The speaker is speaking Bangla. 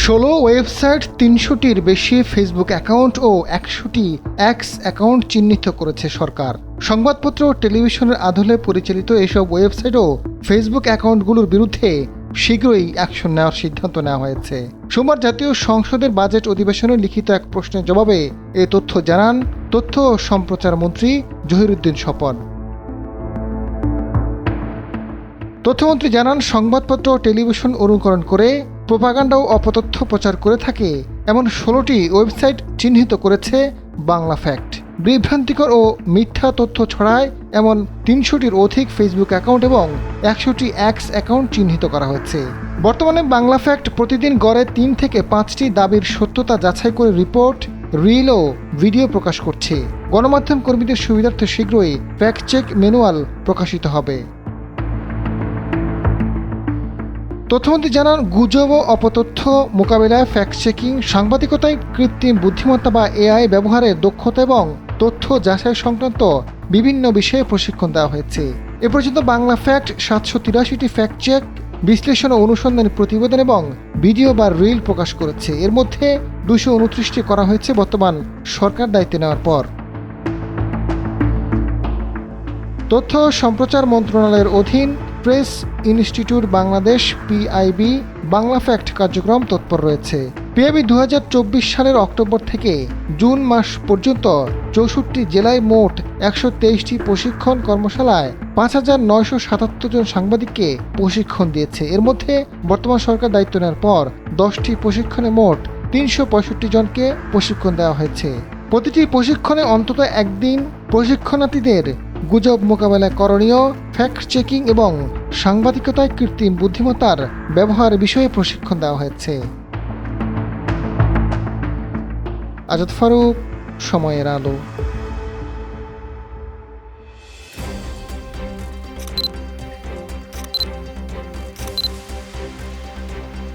16 ওয়েবসাইট 300টির বেশি ফেসবুক অ্যাকাউন্ট ও 100টি এক্স অ্যাকাউন্ট চিহ্নিত করেছে সরকার। সংবাদপত্র ও টেলিভিশনের আদলে পরিচালিত এসব ওয়েবসাইট ও ফেসবুক অ্যাকাউন্টগুলোর বিরুদ্ধে শীঘ্রই অ্যাকশন নেওয়ার সিদ্ধান্ত নেওয়া হয়েছে। সোমবার জাতীয় সংসদের বাজেট অধিবেশনে লিখিত এক প্রশ্নের জবাবে এ তথ্য জানান তথ্য ও সম্প্রচার মন্ত্রী জহিরুদ্দিন স্বপন। তথ্যমন্ত্রী জানান, সংবাদপত্র ও টেলিভিশন অনুকরণ করে প্রোপাগান্ডা ও অপতথ্য প্রচার করে থাকে এমন 16টি ওয়েবসাইট চিহ্নিত করেছে বাংলা ফ্যাক্ট। বিভ্রান্তিকর ও মিথ্যা তথ্য ছড়ায় এমন 300টির অধিক ফেসবুক অ্যাকাউন্ট এবং 100টি এক্স অ্যাকাউন্ট চিহ্নিত করা হয়েছে। বর্তমানে বাংলা ফ্যাক্ট প্রতিদিন গড়ে 3 থেকে 5টি দাবির সত্যতা যাচাই করে রিপোর্ট, রিল ও ভিডিও প্রকাশ করছে। গণমাধ্যম কর্মীদের সুবিধার্থে শীঘ্রই ফ্যাক্ট চেক ম্যানুয়াল প্রকাশিত হবে। তথ্যমন্ত্রী জানান, গুজব ও অপতথ্য মোকাবিলায় ফ্যাক্ট চেকিং, সাংবাদিকতায় কৃত্রিম বুদ্ধিমত্তা বা এআই ব্যবহারের দক্ষতা এবং তথ্য যাচাই সংক্রান্ত বিভিন্ন বিষয়ে প্রশিক্ষণ দেওয়া হয়েছে। এ পর্যন্ত বাংলা ফ্যাক্ট 783টি ফ্যাক্ট চেক, বিশ্লেষণ ও অনুসন্ধানী প্রতিবেদন এবং ভিডিও বা রিল প্রকাশ করেছে। এর মধ্যে 229টি করা হয়েছে বর্তমান সরকার দায়িত্ব নেওয়ার পর। তথ্য ও সম্প্রচার মন্ত্রণালয়ের অধীন press institute Bangladesh PIB Bangla fact কার্যক্রম তৎপর রয়েছে। পিআইবি 2024 সালের অক্টোবর থেকে জুন মাস পর্যন্ত 64টি জেলায় মোট 123টি প্রশিক্ষণ কর্মশালায় 5,977 জন সাংবাদিককে প্রশিক্ষণ দিয়েছে। এর মধ্যে বর্তমান সরকার দায়িত্ব নেওয়ার পর 10টি প্রশিক্ষণে মোট 365 জনকে প্রশিক্ষণ দেওয়া হয়েছে। প্রতিটি প্রশিক্ষণে অন্তত একদিন প্রশিক্ষণার্থীদের গুজব মোকাবেলায় করণীয়, ফ্যাক্ট চেকিং এবং সাংবাদিকতায় কৃত্রিম বুদ্ধিমত্তার ব্যবহার বিষয়ে প্রশিক্ষণ দেওয়া হয়েছে। আজাদ ফারুক, সময়ের আলো।